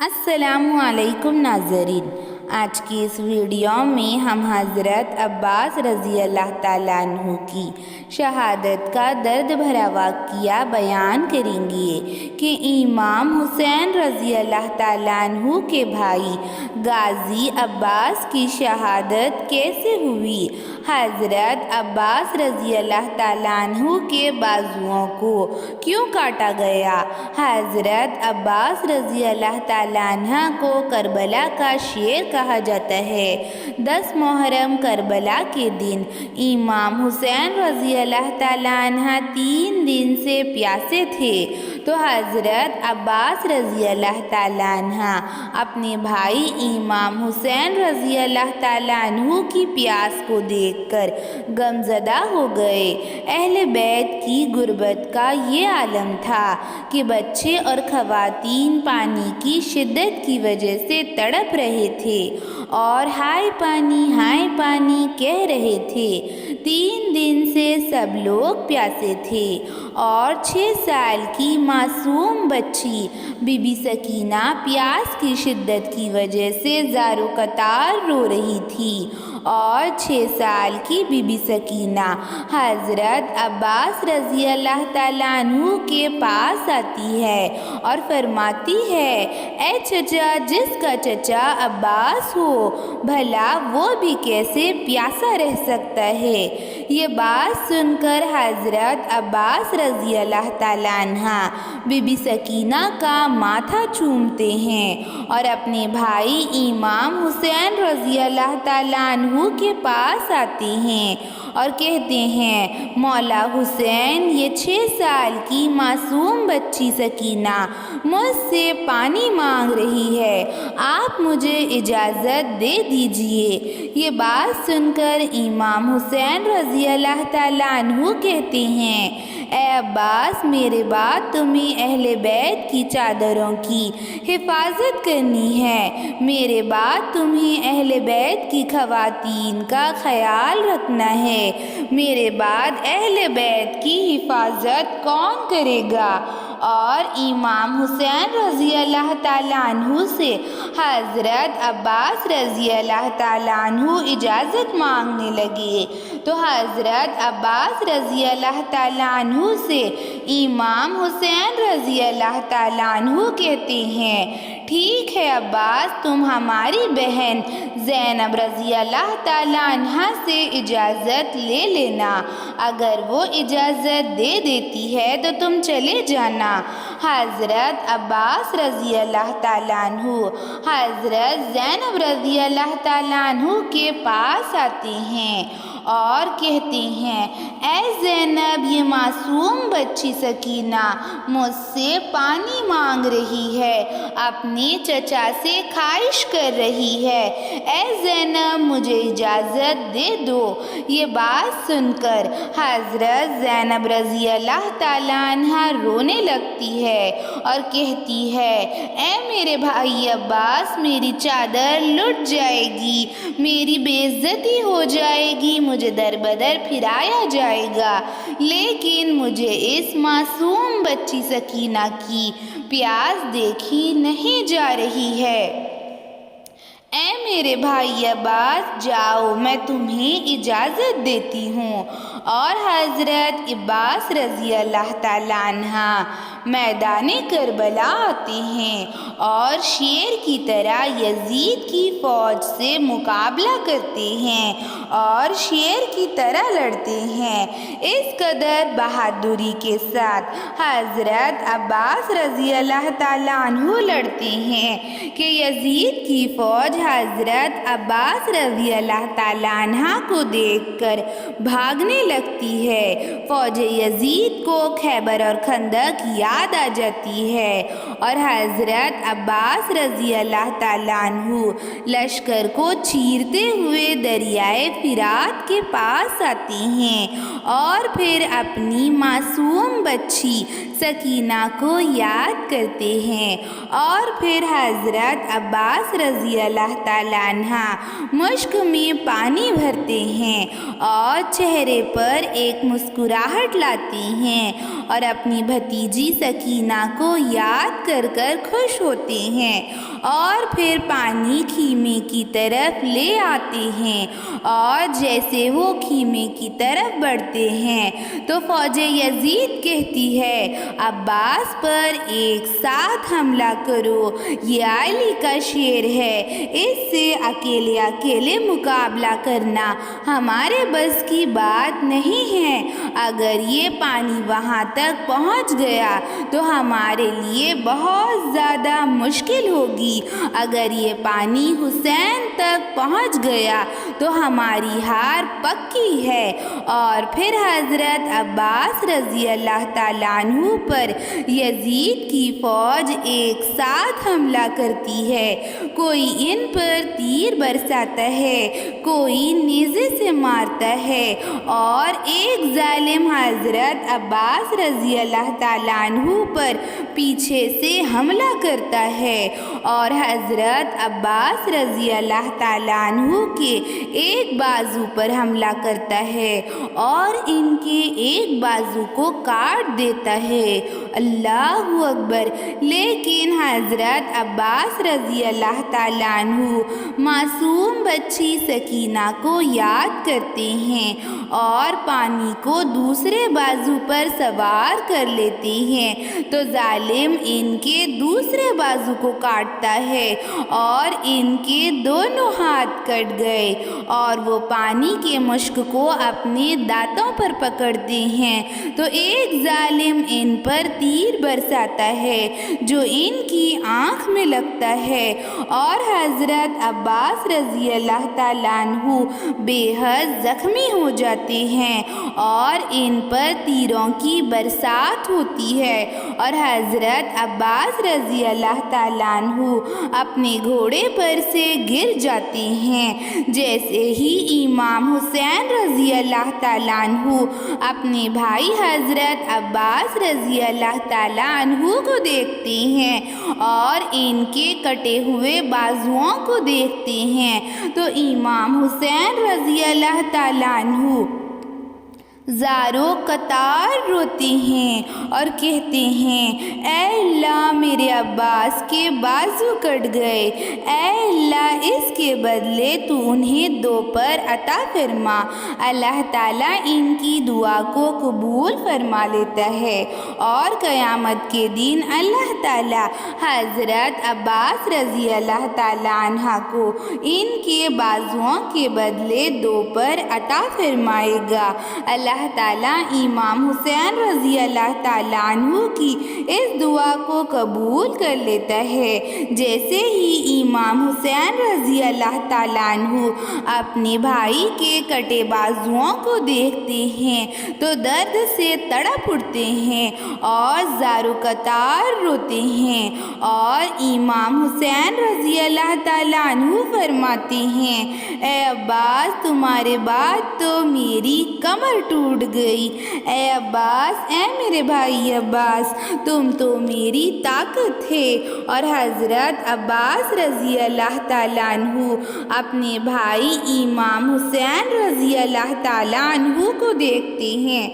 السلام علیکم ناظرین، آج کی اس ویڈیو میں ہم حضرت عباس رضی اللہ تعالیٰ عنہ کی شہادت کا درد بھرا واقعہ بیان کریں گے کہ امام حسین رضی اللہ تعالیٰ عنہ کے بھائی غازی عباس کی شہادت کیسے ہوئی۔ حضرت عباس رضی اللہ تعالیٰ عنہ کے بازوؤں کو کیوں کاٹا گیا؟ حضرت عباس رضی اللہ تعالیٰ عنہ کو کربلا کا شیر کہا جاتا ہے۔ 10 محرم کربلا کے دن امام حسین رضی اللہ تعالیٰ عنہ 3 دن سے پیاسے تھے، تو حضرت عباس رضی اللہ تعالیٰ عنہ اپنے بھائی امام حسین رضی اللہ تعالیٰ عنہ کی پیاس کو دیکھ کر غمزدہ ہو گئے۔ اہل بیت کی غربت کا یہ عالم تھا کہ بچے اور خواتین پانی کی شدت کی وجہ سے تڑپ رہے تھے اور ہائے پانی کہہ رہے تھے۔ 3 دن سے سب لوگ پیاسے تھے اور 6 سال کی معصوم بچی بی بی سکینہ پیاس کی شدت کی وجہ سے زار و قطار رو رہی تھی، اور 6 سال کی بی بی سکینہ حضرت عباس رضی اللہ تعالیٰ عنہ کے پاس آتی ہے اور فرماتی ہے، اے چچا، جس کا چچا عباس ہو بھلا وہ بھی کیسے پیاسا رہ سکتا ہے؟ یہ بات سن کر حضرت عباس رضی اللہ تعالیٰ عنہ بی بی سکینہ کا ماتھا چومتے ہیں اور اپنے بھائی امام حسین رضی اللہ تعالیٰ عنہ کے پاس آتے ہیں اور کہتے ہیں، مولا حسین، یہ 6 سال کی معصوم بچی سکینہ مجھ سے پانی مانگ رہی ہے، آپ مجھے اجازت دے دیجئے۔ یہ بات سن کر امام حسین رضی اللہ تعالیٰ عنہ کہتے ہیں، اے عباس، میرے بعد تمہیں اہل بیت کی چادروں کی حفاظت کرنی ہے، میرے بعد تمہیں اہل بیت کی خواتین کا خیال رکھنا ہے، میرے بعد اہل بیت کی حفاظت کون کرے گا؟ اور امام حسین رضی اللہ تعالیٰ عنہ سے حضرت عباس رضی اللہ تعالیٰ عنہ اجازت مانگنے لگے، تو حضرت عباس رضی اللہ تعالیٰ عنہ سے امام حسین رضی اللہ تعالیٰ عنہ کہتے ہیں، ٹھیک ہے عباس، تم ہماری بہن زینب رضی اللہ تعالیٰ عنہ سے اجازت لے لینا، اگر وہ اجازت دے دیتی ہے تو تم چلے جانا۔ حضرت عباس رضی اللہ تعالیٰ عنہ حضرت زینب رضی اللہ تعالیٰ عنہ کے پاس آتے ہیں اور کہتے ہیں، اے زینب، یہ معصوم بچی سکینہ مجھ سے پانی مانگ رہی ہے، اپنے چچا سے خواہش کر رہی ہے، اے زینب، مجھے اجازت دے دو۔ یہ بات سن کر حضرت زینب رضی اللہ تعالیٰ عنہ رونے لگتی ہے اور کہتی ہے، اے میرے بھائی عباس، میری چادر لٹ جائے گی، میری بے عزتی ہو جائے گی، مجھے در بدر پھرایا جائے گا، لیکن مجھے اس معصوم بچی سکینہ کی پیاس دیکھی نہیں جا رہی ہے۔ اے میرے بھائی عباس، جاؤ، میں تمہیں اجازت دیتی ہوں۔ اور حضرت عباس رضی اللہ تعالیٰ عنہ میدان کربلا آتے ہیں اور شیر کی طرح یزید کی فوج سے مقابلہ کرتے ہیں اور شیر کی طرح لڑتے ہیں۔ اس قدر بہادری کے ساتھ حضرت عباس رضی اللہ تعالیٰ عنہ لڑتے ہیں کہ یزید کی فوج حضرت عباس رضی اللہ تعالیٰ عنہ کو دیکھ کر بھاگنے لگتی ہے۔ فوج یزید کو خیبر اور خندق یاد آ جاتی ہے اور حضرت عباس رضی اللہ تعالیٰ عنہ لشکر کو چیرتے ہوئے دریائے فرات کے پاس آتے ہیں اور پھر اپنی معصوم بچی سکینہ کو یاد کرتے ہیں، اور پھر حضرت عباس رضی اللہ تعالیٰ عنہ مشک میں پانی بھرتے ہیں اور چہرے پر ایک مسکراہٹ لاتے ہیں اور اپنی بھتیجی سکینہ کو یاد کر کر خوش ہوتے ہیں اور پھر پانی خیمے کی طرف لے آتے ہیں، اور جیسے وہ خیمے کی طرف بڑھتے ہیں تو فوج یزید کہتی ہے عباس پر ایک ساتھ حملہ کرو، یہ علی کا شیر ہے، اس سے اکیلے اکیلے مقابلہ کرنا ہمارے بس کی بات نہیں ہے، اگر یہ پانی وہاں تک پہنچ گیا تو ہمارے لیے بہت زیادہ مشکل ہوگی، اگر یہ پانی حسین تک پہنچ گیا تو ہماری ہار پکی ہے۔ اور پھر حضرت عباس رضی اللہ تعالیٰ عنہ پر یزید کی فوج ایک ساتھ حملہ کرتی ہے، کوئی ان پر تیر برساتا ہے، کوئی نیزے سے مارتا ہے، اور ایک ظالم حضرت عباس رضی اللہ تعالیٰ عنہ پر پیچھے سے حملہ کرتا ہے اور حضرت عباس رضی اللہ تعالیٰ عنہ کے ایک بازو پر حملہ کرتا ہے اور ان کے ایک بازو کو کاٹ دیتا ہے۔ اللہ اکبر! لیکن حضرت عباس رضی اللہ تعالیٰ عنہ معصوم بچی سکینہ کو یاد کرتے ہیں اور پانی کو دوسرے بازو پر سوار کر لیتے ہیں تو ظالم ان کے دوسرے بازو کو کاٹتا ہے اور ان کے دونوں ہاتھ کٹ گئے اور وہ پانی کے مشک کو اپنے دانتوں پر پکڑتے ہیں تو ایک ظالم ان پر تیر برساتا ہے جو ان کی آنکھ میں لگتا ہے اور حضرت عباس رضی اللہ تعالیٰ عنہ بے حد زخمی ہو جاتے ہیں اور ان پر تیروں کی برسات ہوتی ہے اور حضرت عباس رضی اللہ تعالیٰ عنہ اپنے گھوڑے پر سے گر جاتے ہیں۔ جیسے ہی امام حسین رضی اللہ تعالیٰ عنہ اپنے بھائی حضرت عباس رضی اللہ تعالیٰ عنہ کو دیکھتے ہیں اور ان کے کٹے ہوئے بازوؤں کو دیکھتے ہیں تو امام حسین رضی اللہ تعالیٰ عنہ زارو قطار روتے ہیں اور کہتے ہیں اے اللہ میرے عباس کے بازو کٹ گئے، اے اللہ اس کے بدلے تو انہیں دو پر عطا فرما۔ اللہ تعالیٰ ان کی دعا کو قبول فرما لیتا ہے اور قیامت کے دن اللہ تعالیٰ حضرت عباس رضی اللہ تعالیٰ عنہ کو ان کے بازوؤں کے بدلے دو پر عطا فرمائے گا۔ اللہ تعالیٰ امام حسین رضی اللہ تعالیٰ عنہ کی اس دعا کو قبول کر لیتا ہے۔ جیسے ہی امام حسین رضی اللہ تعالیٰ عنہ اپنے بھائی کے کٹے بازوؤں کو دیکھتے ہیں تو درد سے تڑپ اٹھتے ہیں اور زارو قطار روتے ہیں اور امام حسین رضی اللہ تعالیٰ عنہ فرماتے ہیں اے عباس تمہارے بعد تو میری کمر ٹوٹ گئی، اے عباس اے میرے بھائی عباس تم تو میری طاقت تھے۔ اور حضرت عباس رضی اللہ تعالیٰ عنہ اپنے بھائی امام حسین رضی اللہ تعالیٰ عنہ کو دیکھتے ہیں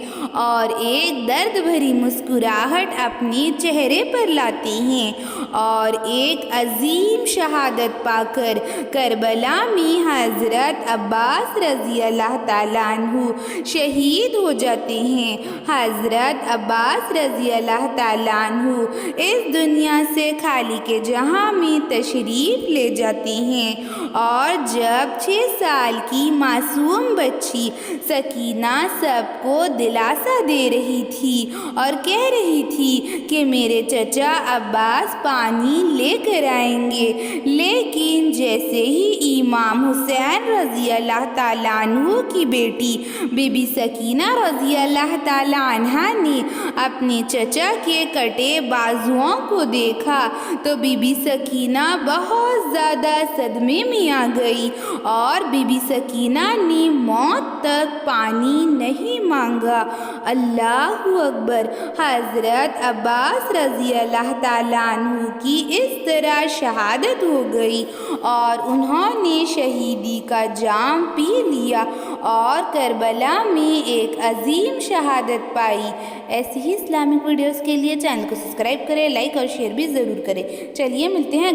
اور ایک درد بھری مسکراہٹ اپنے چہرے پر لاتے ہیں اور ایک عظیم شہادت پا کر کربلا میں حضرت عباس رضی اللہ تعالیٰ عنہ شہید ہو جاتے ہیں۔ حضرت عباس رضی اللہ تعالیٰ عنہ اس دنیا سے خالق جہاں میں تشریف لے جاتے ہیں اور جب 6 سال کی معصوم بچی سکینہ سب کو دلاسا دے رہی تھی اور کہہ رہی تھی کہ میرے چچا عباس پانی لے کر آئیں گے، لیکن جیسے ہی امام حسین رضی اللہ تعالیٰ عنہ کی بیٹی بی بی سکینہ رضی اللہ تعالیٰ عنہا نے اپنے چچا کے کٹے بازوؤں کو دیکھا تو بی بی سکینہ بہت زیادہ صدمے میں آ گئی اور بی بی سکینہ نے موت تک پانی نہیں مانگا۔ اللہ اکبر! حضرت عباس رضی اللہ تعالیٰ عنہ کی اس طرح شہادت ہو گئی اور انہوں نے شہیدی کا جام پی لیا اور کربلا میں ایک عظیم شہادت پائی۔ ایسی ہی اسلامک ویڈیوز کے لیے چینل کو سبسکرائب کریں، لائک اور شیئر بھی ضرور کریں۔ چلیے ملتے ہیں